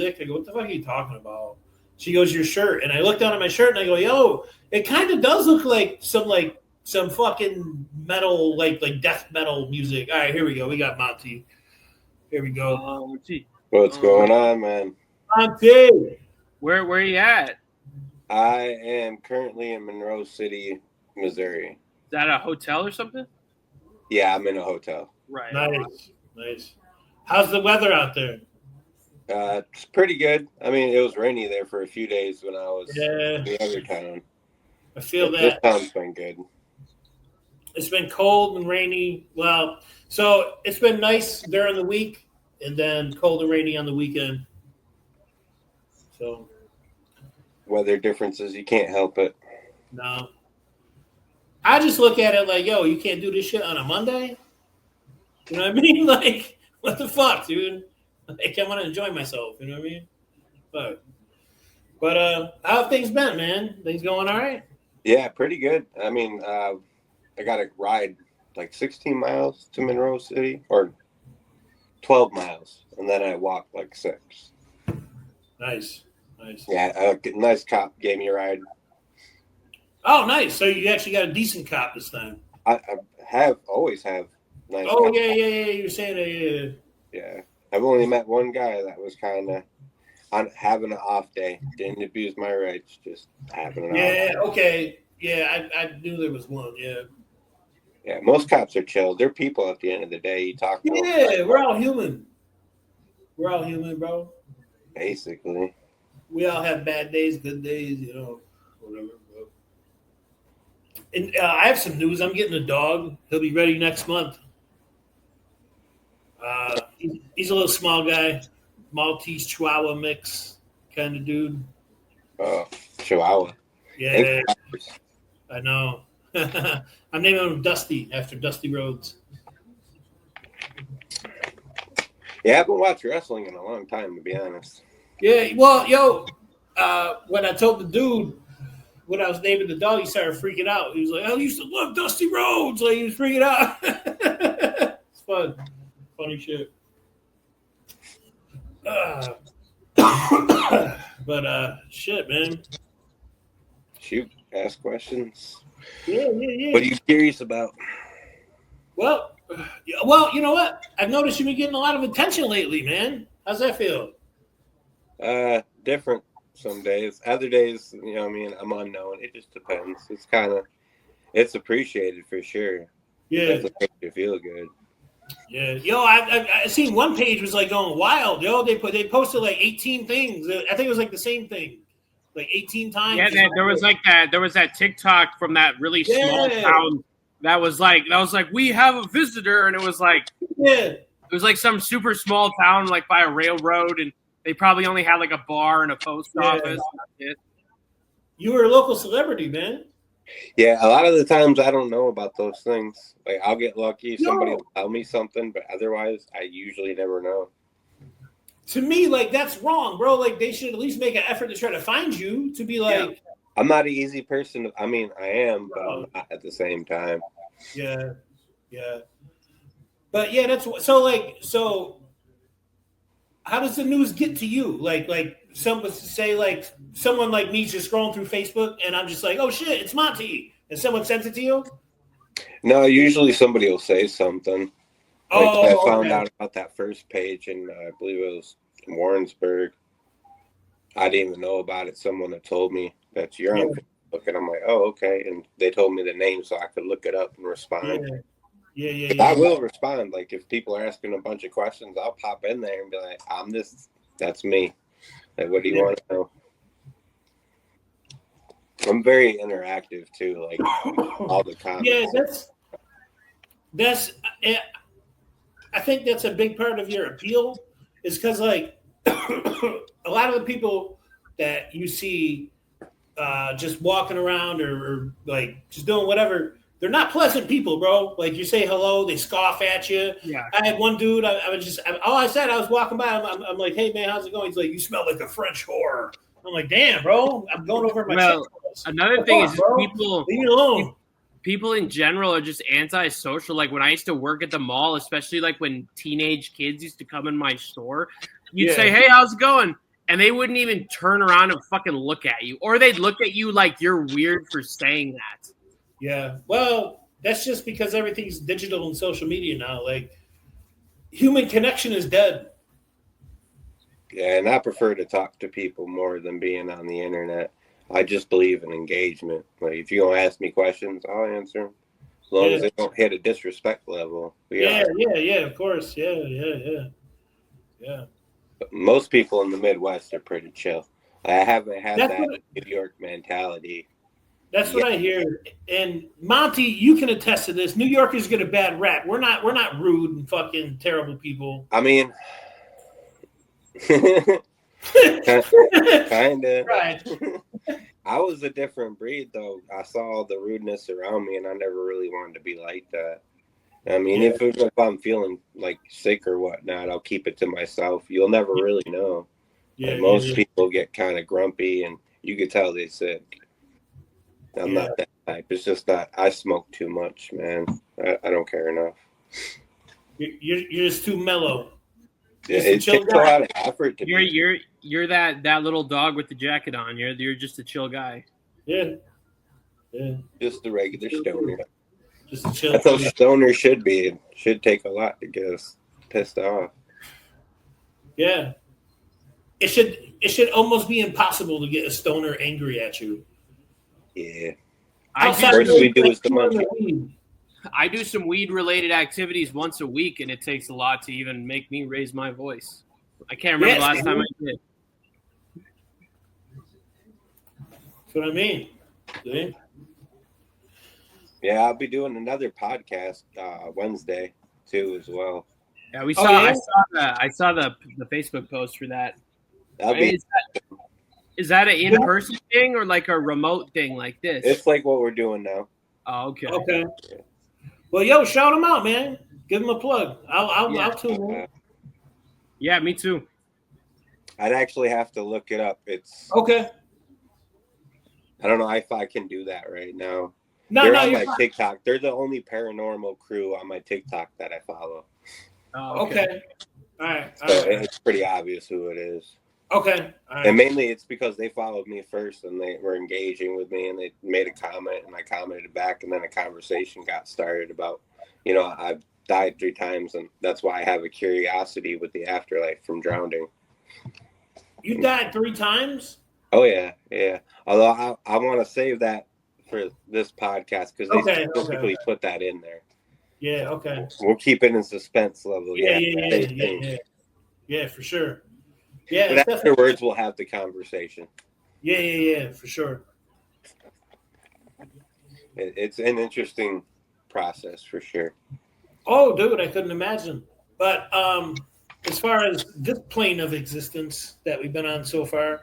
I go, what the fuck are you talking about? She goes, your shirt. And I look down at my shirt and I go, yo, it kind of does look like some fucking metal, like death metal music. All right, here we go. We got Monty. Here we go. What's going on, man? Monty. Where are you at? I am currently in Monroe City, Missouri. Is that a hotel or something? Yeah, I'm in a hotel. Right. Nice. How's the weather out there? It's pretty good. I mean, it was rainy there for a few days when I was in the other town. I feel but that. This town's been good. It's been cold and rainy. Well, so it's been nice during the week and then cold and rainy on the weekend. So weather differences, you can't help it. No. I just look at it like, yo, you can't do this shit on a Monday? You know what I mean? Like, what the fuck, dude? Like, I want to enjoy myself, you know what I mean? But how have things been, man? Things going all right? Yeah, pretty good. I mean, I got to ride like 16 miles to Monroe City, or 12 miles, and then I walked like 6. Nice. Yeah, a nice cop gave me a ride. Oh, nice. So you actually got a decent cop this time. I always have nice Oh, cops. yeah. You were saying that, Yeah. I've only met one guy that was kind of on having an off day. Didn't abuse my rights, just having an off day. Yeah, okay. Yeah, I knew there was one, yeah. Yeah, most cops are chill. They're people at the end of the day. You talk to them. Yeah, we're all human. We're all human, bro. Basically. We all have bad days, good days, whatever. Bro. And I have some news. I'm getting a dog. He'll be ready next month. He's a little small guy, Maltese Chihuahua mix kind of dude. Oh, Chihuahua. Yeah, I know. I'm naming him Dusty after Dusty Rhodes. Yeah, I haven't watched wrestling in a long time, to be honest. Yeah, well, when I told the dude when I was naming the dog, he started freaking out. He was like, I used to love Dusty Rhodes. Like, he was freaking out. It's fun. Funny shit. But shit, man. Shoot, ask questions. Yeah. What are you curious about? Well, you know what? I've noticed you've been getting a lot of attention lately, man. How's that feel? Different some days. Other days, I'm unknown. It just depends. It's appreciated for sure. Yeah. It makes you feel good. Yeah, yo, I seen one page was like going wild. Yo, they posted like 18 things. I think it was like the same thing, like 18 times. Yeah, there was that TikTok from that really small town that was like we have a visitor, and it was like some super small town like by a railroad, and they probably only had like a bar and a post office. You were a local celebrity, man. Yeah, a lot of the times I don't know about those things. Like, I'll get lucky, somebody will tell me something, but otherwise I usually never know. To me, like, that's wrong, bro. Like, they should at least make an effort to try to find you, to be like... Yeah. I'm not an easy person. I mean, I am, but I'm not at the same time. Yeah. But yeah, that's... So how does the news get to you? Like someone like me just scrolling through Facebook and I'm just like, oh shit, it's Monty. And someone sends it to you? No, usually somebody will say something. I found out about that first page and I believe it was in Warrensburg. I didn't even know about it. Someone had told me that you're on Facebook and I'm like, oh, okay. And they told me the name so I could look it up and respond. Yeah. I will respond. Like, if people are asking a bunch of questions, I'll pop in there and be like, that's me. Like, what do you want to know? I'm very interactive too, like all the comments. Yeah, that's I think that's a big part of your appeal is because like a lot of the people that you see just walking around or like just doing whatever, they're not pleasant people, bro. Like, you say hello, they scoff at you. Yeah. I had one dude, I was walking by, I'm like, hey, man, how's it going? He's like, you smell like a French whore. I'm like, damn, bro, I'm going over my checklist. Another thing is leave me alone. People in general are just antisocial. Like, when I used to work at the mall, especially like when teenage kids used to come in my store, you'd say, hey, how's it going? and they wouldn't even turn around and fucking look at you, or they'd look at you like you're weird for saying that. Yeah. Well, that's just because everything's digital and social media now. Like, human connection is dead. Yeah, and I prefer to talk to people more than being on the internet. I just believe in engagement. Like, if you're going to ask me questions, I'll answer them. As long as they don't hit a disrespect level. Yeah, of course. Yeah. But most people in the Midwest are pretty chill. I haven't had that New York mentality. That's what I hear. And Monty, you can attest to this. New Yorkers get a bad rap. We're not rude and fucking terrible people. I mean, kind of. Right. I was a different breed, though. I saw all the rudeness around me, and I never really wanted to be like that. I mean, if I'm feeling like sick or whatnot, I'll keep it to myself. You'll never really know. Yeah, like, most people get kind of grumpy, and you could tell they're sick. I'm not that type. It's just that I smoke too much, man. I don't care enough. You're just too mellow. Yeah, it takes a lot of effort to you're that little dog with the jacket on. You're just a chill guy. Yeah. Just the regular stoner. Just a chill. That's how stoner should be. It should take a lot to get us pissed off. Yeah. It should almost be impossible to get a stoner angry at you. Yeah. First we do is the monkey. I do some weed-related activities once a week, and it takes a lot to even make me raise my voice. I can't remember the last time I did. That's what I mean. See? Yeah, I'll be doing another podcast Wednesday too, as well. Yeah, we saw. I saw the Facebook post for that. Is that an in-person thing or like a remote thing like this? It's like what we're doing now. Oh, okay. Okay. Well, yo, shout them out, man. Give them a plug. I'll tune in. Yeah, me too. I'd actually have to look it up. It's okay. I don't know if I can do that right now. They're on my TikTok. They're the only paranormal crew on my TikTok that I follow. Oh, okay. All right. It's pretty obvious who it is. Okay. All right. And mainly it's because they followed me first and they were engaging with me and they made a comment and I commented back and then a conversation got started about, I've died 3 times and that's why I have a curiosity with the afterlife from drowning. You died 3 times? Oh, yeah. Yeah. Although I want to save that for this podcast because they specifically put that in there. Yeah, okay. We'll keep it in suspense level. Yeah, for sure. Yeah. But afterwards, we'll have the conversation. Yeah, for sure. It's an interesting process for sure. Oh, dude, I couldn't imagine. But as far as this plane of existence that we've been on so far,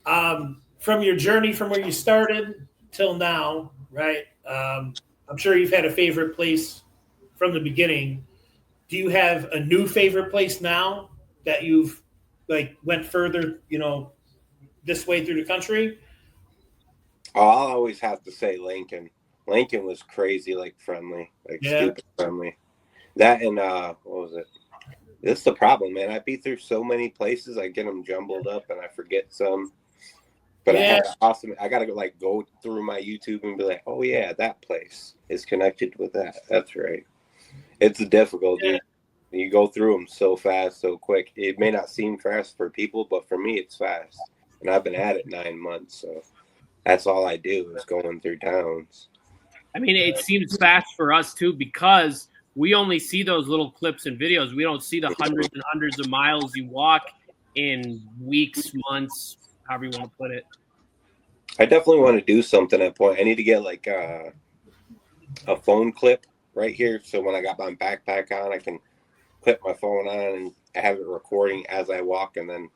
from your journey from where you started till now, right? I'm sure you've had a favorite place from the beginning. Do you have a new favorite place now that you've went further, this way through the country? Oh, I'll always have to say Lincoln. Lincoln was crazy, friendly, stupid friendly. That and what was it? This is the problem, man. I've been through so many places, I get them jumbled up and I forget some. But I gotta go through my YouTube and be like, oh yeah, that place is connected with that. That's right. It's difficult, dude. You go through them so fast, so quick. It may not seem fast for people, but for me, it's fast. And I've been at it 9 months, so that's all I do is going through towns. I mean, it seems fast for us too because we only see those little clips and videos. We don't see the hundreds and hundreds of miles you walk in weeks, months, however you want to put it. I definitely want to do something at point. I need to get a phone clip right here, so when I got my backpack on, I can clip my phone on and have it recording as I walk, and then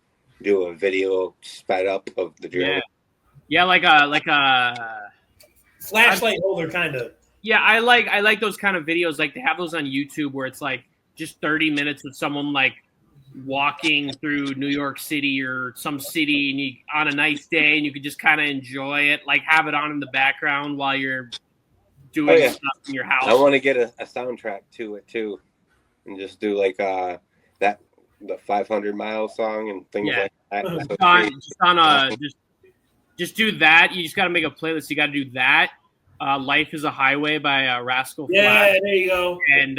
do a video sped up of the journey. Yeah, like a flashlight holder kind of. Yeah, I like those kind of videos. Like they have those on YouTube where it's just 30 minutes of someone walking through New York City or some city and you on a nice day and you could just kind of enjoy it, have it on in the background while you're doing stuff in your house. I want to get a soundtrack to it too and just do that the 500 Mile song and things like that. Just do that. You just got to make a playlist. You got to do that. Life is a Highway by Rascal Flatts. Yeah, there you go. And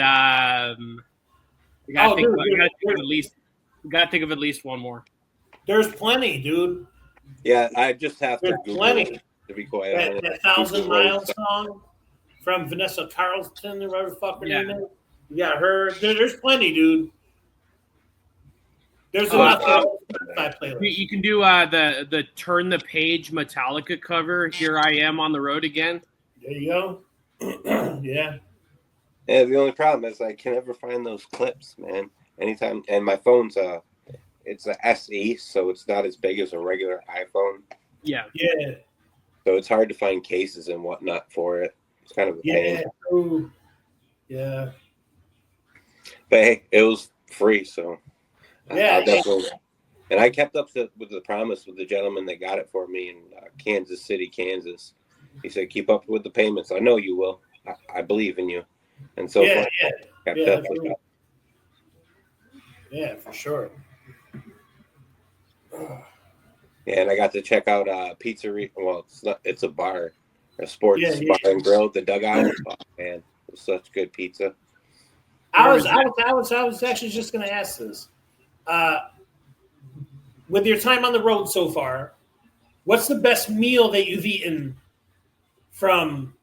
we got to think of at least one more. There's plenty, dude. Yeah, I just have There's to Google plenty. To be quite honest. That 1,000 Mile song from Vanessa Carlton, or whatever the fuck her name is. You got her. There's plenty, dude. There's enough playlist. You can do the Turn the Page Metallica cover. Here I Am on the Road Again. There you go. Yeah. Yeah. The only problem is I can never find those clips, man. Anytime, and my phone's it's a SE, so it's not as big as a regular iPhone. Yeah. Yeah. So it's hard to find cases and whatnot for it. It's kind of a pain. Ooh. Yeah. But hey, it was free, so yeah. I'll definitely. And I kept up with the promise with the gentleman that got it for me in Kansas City, Kansas. He said, "Keep up with the payments. I know you will. I believe in you." And so far, kept up with that. Yeah, for sure. Yeah, and I got to check out pizzeria. Well, it's a bar, a sports bar and grill. The Dugout. Oh, man, it was such good pizza. I was actually just going to ask this. With your time on the road so far, what's the best meal that you've eaten from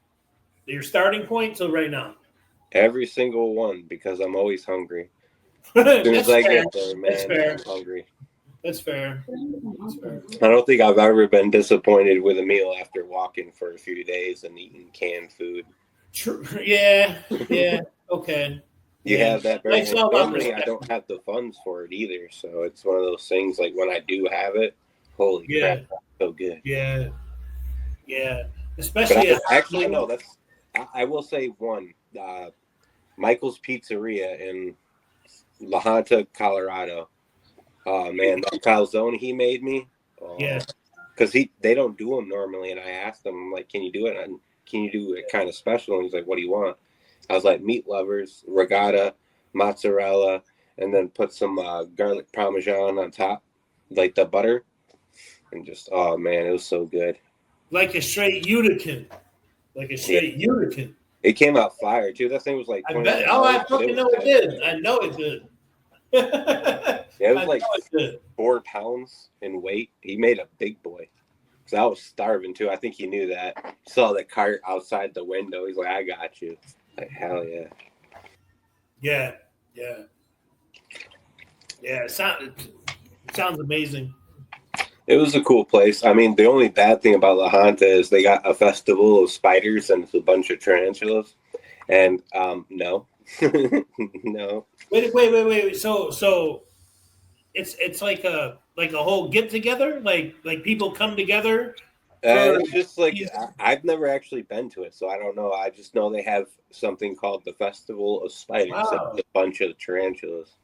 your starting point till right now? Every single one, because I'm always hungry. As soon as I get there, man, I'm hungry. That's fair. I don't think I've ever been disappointed with a meal after walking for a few days and eating canned food. True. Yeah. Okay. You have that very normally I don't have the funds for it either, so it's one of those things like when I do have it, holy crap, that's so good. Yeah. Especially actually no, I will say one. Michael's Pizzeria in La Junta, Colorado. Oh man, that calzone he made me. Because they don't do them normally, and I asked him, I'm like, can you do it? And can you do it kind of special? And he's like, what do you want? I was like, meat lovers, regatta, mozzarella, and then put some garlic parmesan on top, like the butter, and just oh man, it was so good. Like a straight Utica. It came out fire too. That thing was like. I fucking know it did. I know it did. Yeah, it was like 4 pounds in weight. He made a big boy. Because I was starving too. I think he knew that. He saw the cart outside the window. He's like, I got you. Like, hell yeah. Yeah. It sounds amazing. It was a cool place. I mean, the only bad thing about La Junta is they got a festival of spiders and it's a bunch of tarantulas. And no. No. Wait. So it's like a whole get together, like people come together. It's just like I've never actually been to it, so I don't know. I just know they have something called the Festival of Spiders. Wow. It's a bunch of tarantulas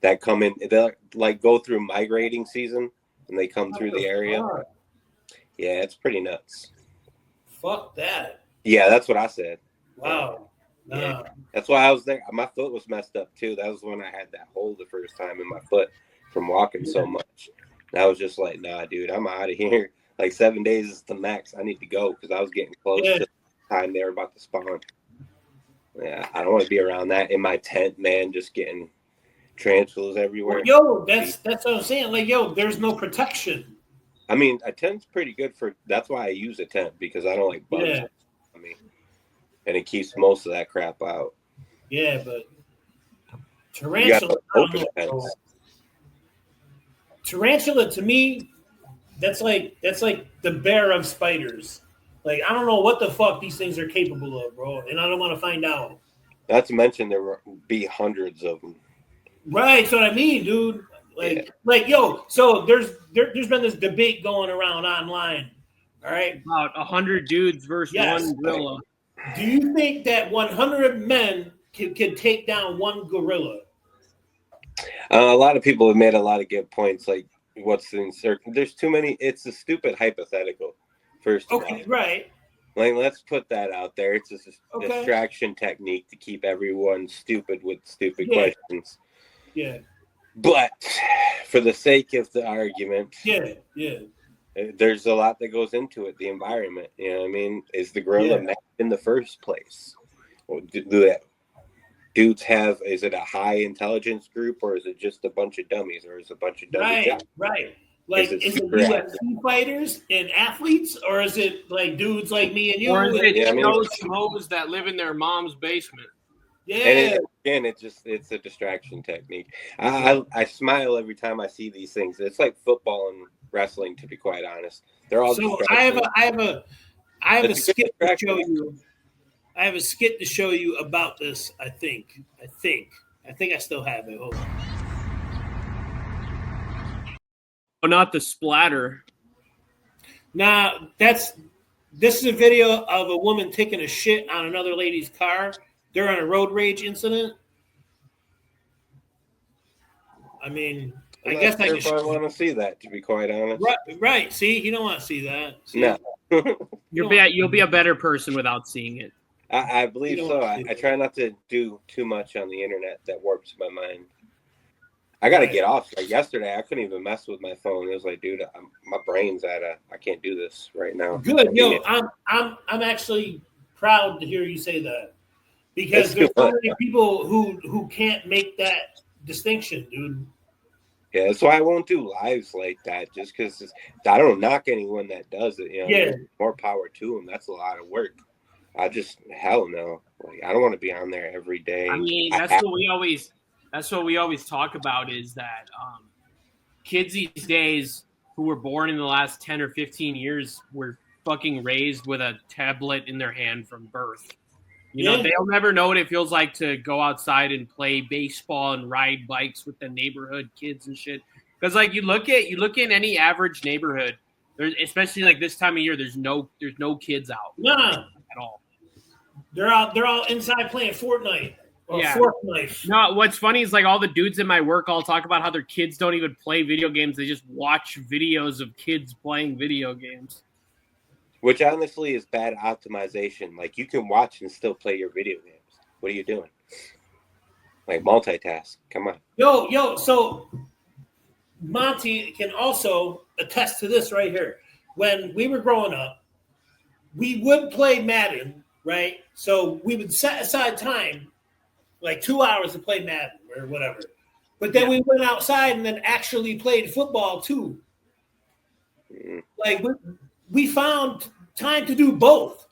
that come in. They like go through migrating season, and they come through the area. God. Yeah, it's pretty nuts. Fuck that. Yeah, that's what I said. Wow. Yeah. That's why I was there. My foot was messed up too. That was when I had that hole the first time in my foot from walking so much. And I was just like, nah, dude, I'm out of here. Like 7 days is the max. I need to go because I was getting close to the time they were about to spawn. Yeah, I don't want to be around that in my tent, man, just getting tarantulas everywhere. Well, that's what I'm saying. Like, there's no protection. I mean, a tent's pretty good that's why I use a tent, because I don't like bugs. Yeah. I mean, and it keeps most of that crap out. Yeah, but tarantula. Tarantula to me, that's like the bear of spiders. Like, I don't know what the fuck these things are capable of, bro, and I don't want to find out. Not to mention there will be hundreds of them. Right, that's what I mean, dude. So there's been this debate going around online. All right, about 100 dudes versus one gorilla. Do you think that 100 men can take down one gorilla? A lot of people have made a lot of good points. Like, what's in circle? There's too many. It's a stupid hypothetical. First, right. Like, let's put that out there. It's a distraction technique to keep everyone stupid with stupid questions. Yeah. But for the sake of the argument, yeah, there's a lot that goes into it. The environment, you know what I mean? Is the gorilla mad in the first place? Well, do that dudes have? Is it a high intelligence group, or is it just a bunch of dummies, or is it a bunch of dummies? Right. Like, is it UFC fighters and athletes, or is it like dudes like me and you? Or is it those schmoes that live in their mom's basement? Yeah. And again, it's a distraction technique. I smile every time I see these things. It's like football and wrestling, to be quite honest. They're all. So I have a skit to show you. I have a skit to show you about this. I think I still have it. Hold on. Oh, not the splatter. Now this is a video of a woman taking a shit on another lady's car during a road rage incident. I mean, I guess I want to see that, to be quite honest. Right. See, you don't want to see that. See? No. You'll be a better person without seeing it. I believe so. I try not to do too much on the internet that warps my mind. I got to get off. Like yesterday, I couldn't even mess with my phone. It was like, dude, my brain's I can't do this right now. Good, yo, I'm actually proud to hear you say that, because there's so many people who can't make that distinction, dude. Yeah, that's why I won't do lives like that. Just because I don't knock anyone that does it. You know, more power to them. That's a lot of work. Hell no. Like, I don't want to be on there every day. I mean, that's what we always talk about, is that kids these days who were born in the last 10 or 15 years were fucking raised with a tablet in their hand from birth. You know, they'll never know what it feels like to go outside and play baseball and ride bikes with the neighborhood kids and shit. Because like you look in any average neighborhood, there's, especially like this time of year, there's no kids out. Nah. At all. They're all inside playing Fortnite. Fortnite. No, what's funny is like all the dudes in my work all talk about how their kids don't even play video games. They just watch videos of kids playing video games. Which honestly is bad optimization. Like, you can watch and still play your video games. What are you doing? Like, multitask. Come on. Yo, so Monty can also attest to this right here. When we were growing up, we would play Madden, right? So we would set aside time, like 2 hours to play Madden or whatever. But then we went outside and then actually played football too. Like, we found time to do both.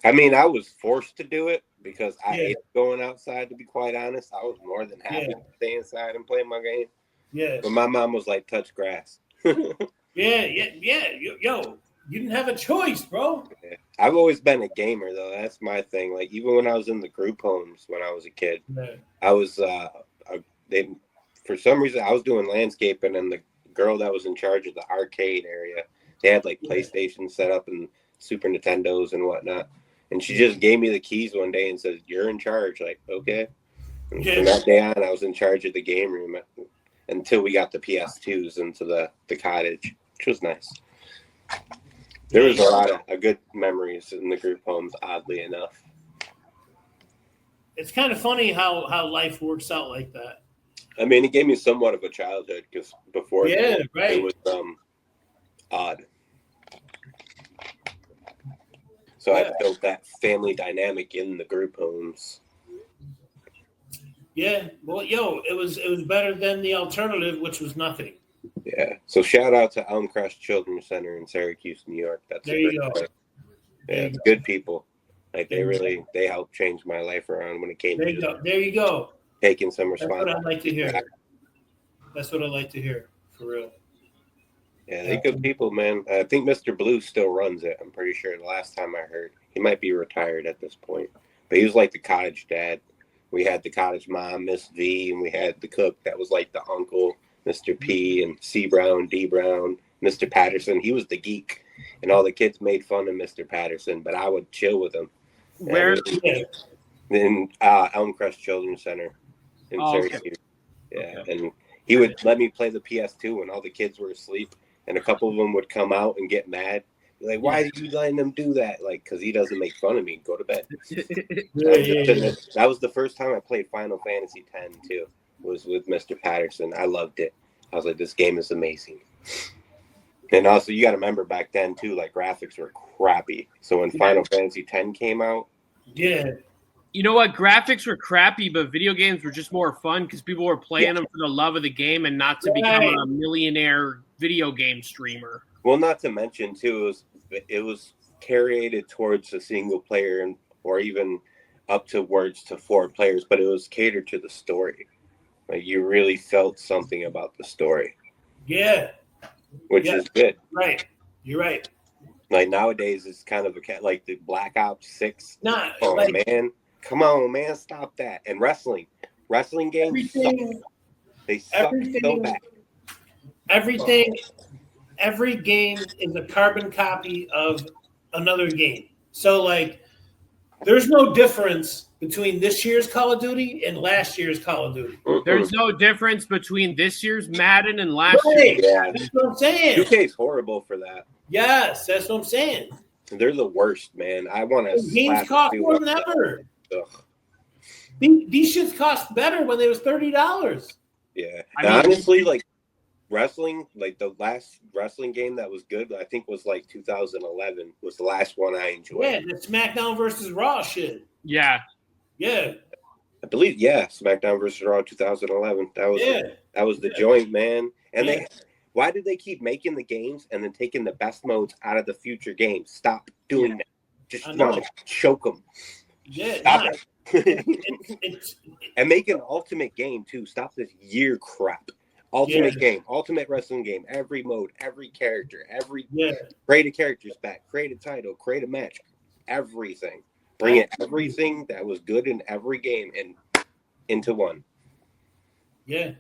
I mean, I was forced to do it because I hate going outside, to be quite honest. I was more than happy to stay inside and play my game. Yeah. But my mom was like, touch grass. Yeah. Yo, you didn't have a choice, bro. Yeah. I've always been a gamer, though. That's my thing. Like, even when I was in the group homes when I was a kid, I was, for some reason, I was doing landscaping, and the girl that was in charge of the arcade area, they had like PlayStation set up and Super Nintendos and whatnot. And she just gave me the keys one day and said, "You're in charge." Like, okay. And from that day on, I was in charge of the game room until we got the PS2s into the cottage, which was nice. There was a lot of good memories in the group homes, oddly enough. It's kind of funny how life works out like that. I mean, it gave me somewhat of a childhood, because before it was odd. So I built that family dynamic in the group homes. Yeah, well, it was better than the alternative, which was nothing. Yeah. So shout out to Elmcrest Children's Center in Syracuse, New York. That's there you go. Yeah, good people. Like, they helped change my life around when it came to there you go. Taking some responsibility. That's what I like to hear. That's what I like to hear, for real. Yeah, they're good people, man. I think Mr. Blue still runs it. I'm pretty sure the last time I heard. He might be retired at this point. But he was like the cottage dad. We had the cottage mom, Miss V, and we had the cook that was like the uncle, Mr. P, and C. Brown, D. Brown, Mr. Patterson. He was the geek. And all the kids made fun of Mr. Patterson, but I would chill with him. Where? In Elmcrest Children's Center in Syracuse. Okay. Yeah, and he would let me play the PS2 when all the kids were asleep, and a couple of them would come out and get mad. Like, why are you letting them do that? Like, because he doesn't make fun of me. Go to bed. That was the first time I played Final Fantasy X, too. was with Mr. Patterson. I loved it. I was like, this game is amazing. And also, you got to remember back then too, like graphics were crappy. So when Final Fantasy X came out, you know what? Graphics were crappy, but video games were just more fun because people were playing them for the love of the game and not to become a millionaire video game streamer. Well, not to mention too, it was carried towards a single player or even up towards to 4 players, but it was catered to the story. Like you really felt something about the story. Yeah. Which is good. Right. You're right. Like nowadays, it's kind of like the Black Ops 6. Nah, oh, like, man. Come on, man. Stop that. And wrestling games suck. They suck so bad. Every game is a carbon copy of another game. So, like, there's no difference between this year's Call of Duty and last year's Call of Duty. There's no difference between this year's Madden and last year's. Yeah. That's what I'm saying. 2K's horrible for that. Yes, that's what I'm saying. They're the worst, man. I want to. Games cost more than ever. These shits cost better when they was $30. Yeah, honestly, like wrestling, like the last wrestling game that was good, I think was like 2011 was the last one I enjoyed. Yeah, the SmackDown versus Raw shit. Yeah. I believe, SmackDown versus Raw 2011. That was the joint, man. And why did they keep making the games and then taking the best modes out of the future games? Stop doing that. Just want to choke them. Yeah, stop it. And make an ultimate game too. Stop this year crap. Ultimate game, ultimate wrestling game, every mode, every character, create a character's back, create a title, create a match, everything. Bring it everything that was good in every game and into one. Yeah.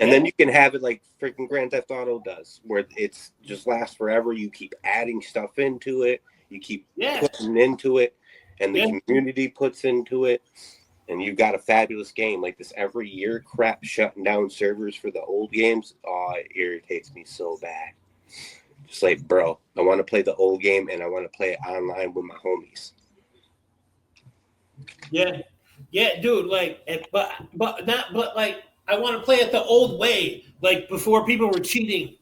And then you can have it like freaking Grand Theft Auto does, where it's just lasts forever. You keep adding stuff into it. You keep putting into it, and the community puts into it. And you've got a fabulous game. Like this every year crap shutting down servers for the old games. Oh, it irritates me so bad. Just like, bro, I want to play the old game and I want to play it online with my homies. Yeah, dude. Like, but like, I want to play it the old way, like before people were cheating,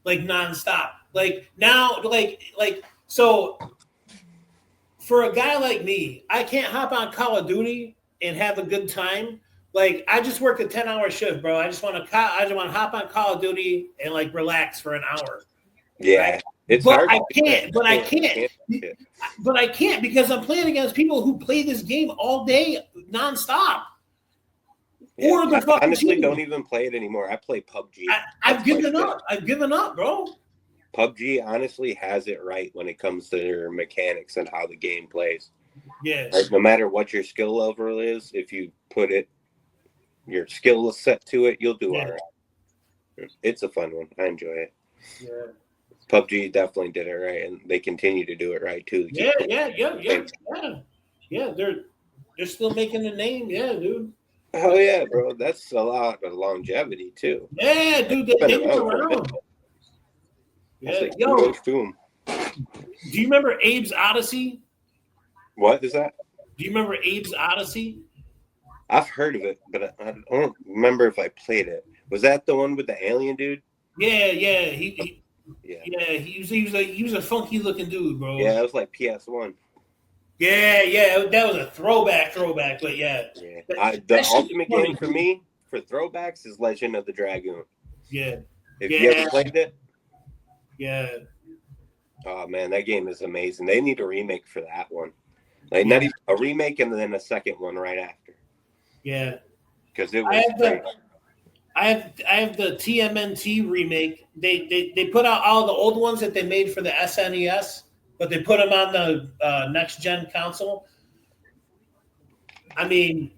like nonstop. Like now, like so. For a guy like me, I can't hop on Call of Duty and have a good time. Like I just work a 10-hour shift, bro. I just want to hop on Call of Duty and like relax for an hour. Yeah, right? it's but hard. I can't because I'm playing against people who play this game all day nonstop. Yeah, or the I fucking honestly team. don't even play it anymore. I play PUBG. I've given up. I've given up, bro. PUBG honestly has it right when it comes to their mechanics and how the game plays. Yeah. Like, no matter what your skill level is, if you put your skill set to it, you'll do all right. It's a fun one. I enjoy it. Yeah. PUBG definitely did it right, and they continue to do it right too. Yeah. They're still making the name. Yeah, dude. Oh yeah, bro. That's a lot of longevity too. Yeah, dude. They've been around. Yeah. Yo, do you remember Abe's Odyssey? What is that? Do you remember Abe's Odyssey? I've heard of it, but I don't remember if I played it. Was that the one with the alien dude? Yeah. He was a funky looking dude, bro. Yeah, it was like PS1. Yeah, that was a throwback, but yeah. The ultimate game for me for throwbacks is Legend of the Dragoon. Yeah. If you ever played it? Yeah. Oh man, that game is amazing. They need a remake for that one. Like not even a remake and then a second one right after. Yeah. Because it was great. I have the TMNT remake. They put out all the old ones that they made for the SNES, but they put them on the next gen console. I mean,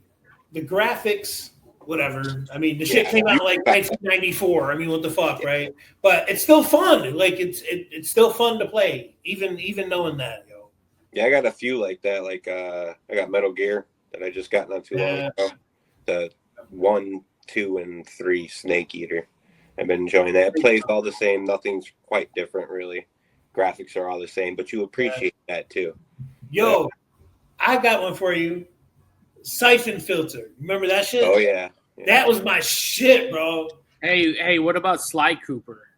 the graphics, whatever. I mean, the shit came out like 1994. I mean, what the fuck, right? But it's still fun. Like it's still fun to play, even knowing that, yo. Yeah, I got a few like that. Like I got Metal Gear that I just got not too long ago. The 1, 2, and 3 Snake Eater. I've been enjoying that. It plays all the same. Nothing's quite different, really. Graphics are all the same, but you appreciate that too. Yo, I got one for you. Siphon Filter. Remember that shit? Oh yeah. Yeah. That was my shit, bro. Hey, what about Sly Cooper?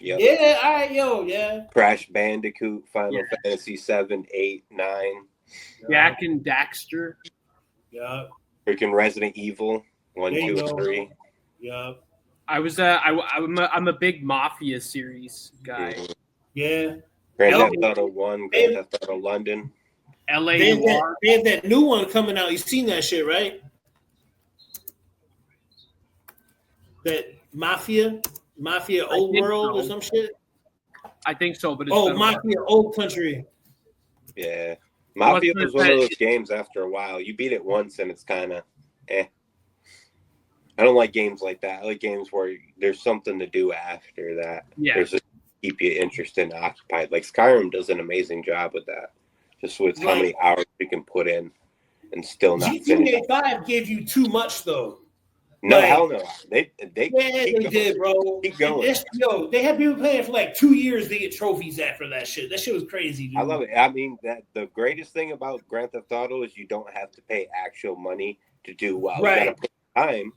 Yep. Yeah, all right, yeah. Crash Bandicoot, Final Yeah. Fantasy 7, 8, 9. Jak and Daxter. Yeah. Freaking Resident Evil 1, There you 2, and go. 3. Yeah. I'm a big Mafia series guy. Mhm. Yeah. Grand Hell, Theft Auto 1, Grand Theft Auto London. LA They Noir. have that new one coming out. You seen that shit, right? That Mafia Old think World so. or some shit. I think so, but it's been a while. Mafia Old Country. Yeah. Mafia What's was one that? of those games after a while. You beat it once and it's kind of eh. I don't like games like that. I like games where there's something to do after that. Yeah. There's a keep you interested and occupied. Like Skyrim does an amazing job with that. Just with how many hours you can put in and still not finish. GTA 5 gave you too much though. No, like- hell no. They Yeah, they did, bro. Keep going. They had people playing for like 2 years to get trophies after that shit. That shit was crazy, dude. I love it. I mean, that the greatest thing about Grand Theft Auto is you don't have to pay actual money to do well. Right. You gotta put time,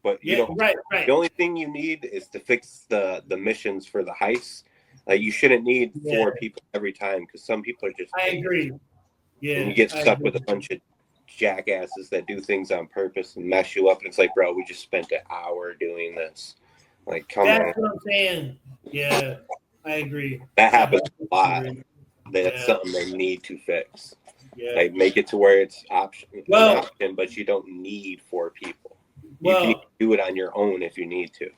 but you Yeah, don't. right. The only thing you need is to fix the missions for the heists. Like you shouldn't need 4 people every time because some people are just. I agree. Yeah. And you get stuck with a bunch of jackasses that do things on purpose and mess you up. And it's like, bro, we just spent an hour doing this. Like, come on. That's what I'm saying. Yeah, I agree. That happens a lot. agree. That's Yeah. something they need to fix. Yeah. Like, make it to where it's an option, but you don't need 4 people. You can do it on your own if you need to.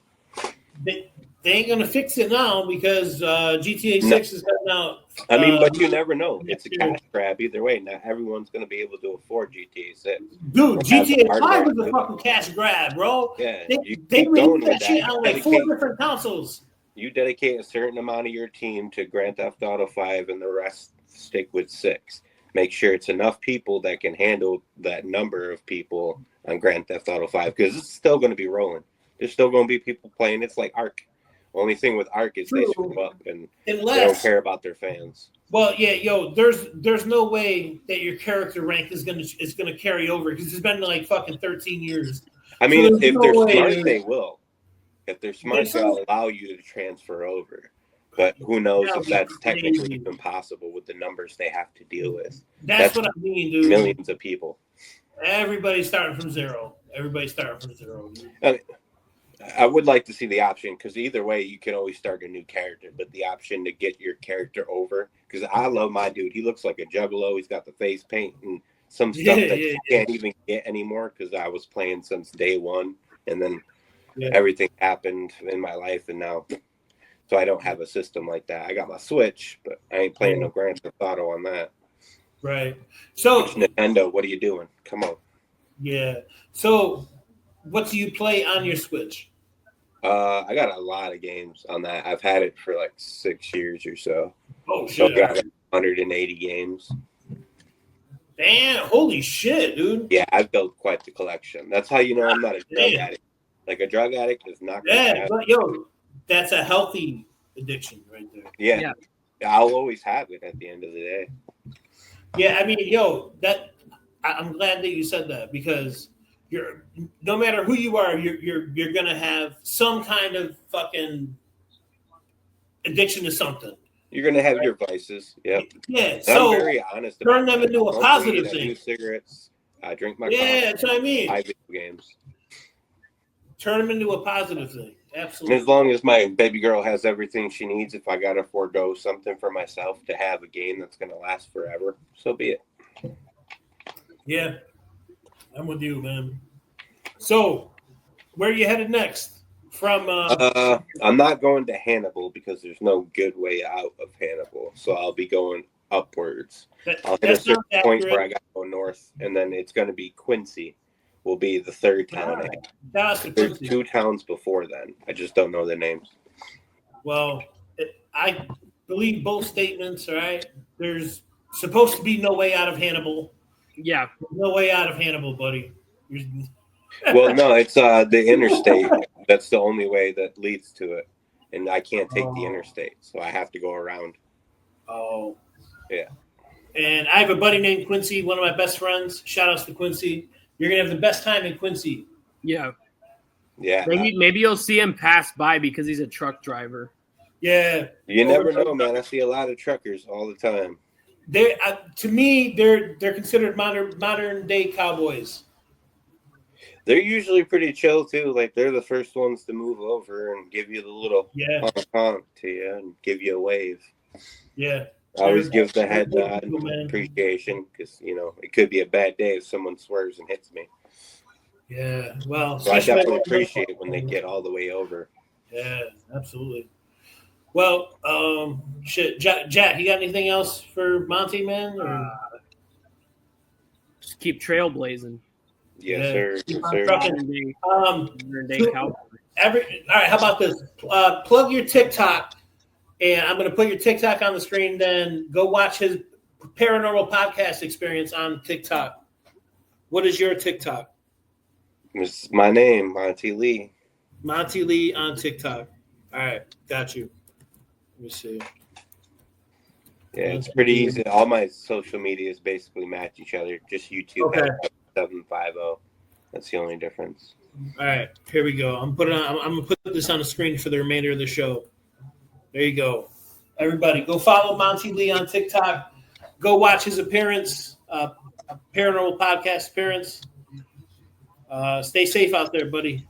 They ain't gonna fix it now because GTA 6 is coming out. I mean, but you never know. It's a cash grab either way. Not everyone's going to be able to afford GTA 6. Dude, GTA 5 hardware, is a fucking cash grab, bro. Yeah, They released that shit on like 4 different consoles. You dedicate a certain amount of your team to Grand Theft Auto 5 and the rest stick with 6. Make sure it's enough people that can handle that number of people on Grand Theft Auto 5 because it's still going to be rolling. There's still going to be people playing. It's like Ark. Only thing with Ark is they screw up and they don't care about their fans. Well, yeah, there's no way that your character rank is gonna carry over because it's been like fucking 13 years. I mean, if they're smart, they will. If they're smart, they'll allow you to transfer over. But who knows if that's technically even possible with the numbers they have to deal with. That's what I mean, dude. Millions of people. Everybody's starting from zero. I would like to see the option because either way, you can always start a new character. But the option to get your character over, because I love my dude. He looks like a juggalo. He's got the face paint and some stuff that you can't even get anymore because I was playing since day one. And then everything happened in my life. And now, so I don't have a system like that. I got my Switch, but I ain't playing no Grand Theft Auto on that. Right. So, Nintendo, what are you doing? Come on. Yeah. So, what do you play on your Switch? I got a lot of games on that. I've had it for like 6 years or so. Oh shit! So I got 180 games. Damn! Holy shit, dude! Yeah, I've built quite the collection. That's how you know I'm not a drug addict. Like a drug addict is not. But that's a healthy addiction right there. Yeah, I'll always have it at the end of the day. Yeah, I mean, I'm glad that you said that because no matter who you are, you're gonna have some kind of fucking addiction to something. You're gonna have your vices, yeah. Yeah, so I'm very honest. Turn them into a positive thing. I do cigarettes. I drink my coffee. That's what I mean. I video games. Turn them into a positive thing. Absolutely. And as long as my baby girl has everything she needs, if I gotta forego something for myself to have a game that's gonna last forever, so be it. Yeah, I'm with you, man. So, where are you headed next? From I'm not going to Hannibal because there's no good way out of Hannibal, so I'll be going upwards. I'll hit a certain point where I got to go north, and then it's going to be Quincy. Will be the third town. There's 2 towns before then. I just don't know their names. Well, I believe both statements. All right, there's supposed to be no way out of Hannibal. Yeah, no way out of Hannibal, buddy. Well, no, it's the interstate. That's the only way that leads to it, and I can't take the interstate, so I have to go around. Oh, yeah. And I have a buddy named Quincy, one of my best friends. Shout outs to Quincy. You're gonna have the best time in Quincy Yeah. Yeah. Maybe you'll see him pass by because he's a truck driver. Yeah. You never know, man. I see a lot of truckers all the time. They, to me, they're considered modern day cowboys. They're usually pretty chill too. Like they're the first ones to move over and give you the little honk to you and give you a wave. Yeah. I always give the head nod and appreciation because it could be a bad day if someone swerves and hits me. Yeah. Well, so I definitely appreciate it when they get all the way over. Yeah, absolutely. Well, Jack, you got anything else for Monty, man? Or? Just keep trailblazing. Yes, sir. Yes, sir. All right, how about this? Plug your TikTok, and I'm going to put your TikTok on the screen. Then go watch his paranormal podcast experience on TikTok. What is your TikTok? It's my name, Monty Lee. Monty Lee on TikTok. All right, got you. Let me see. Yeah, it's pretty easy. All my social medias basically match each other. Just YouTube. Okay. 750. That's the only difference. All right, here we go. I'm gonna put this on the screen for the remainder of the show. There you go. Everybody, go follow Monty Lee on TikTok. Go watch his appearance, paranormal podcast appearance. Stay safe out there, buddy.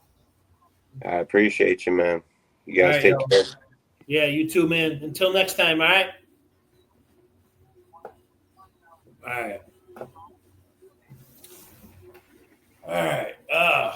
I appreciate you, man. You guys take care. Yeah, you too, man. Until next time, all right? All right. All right.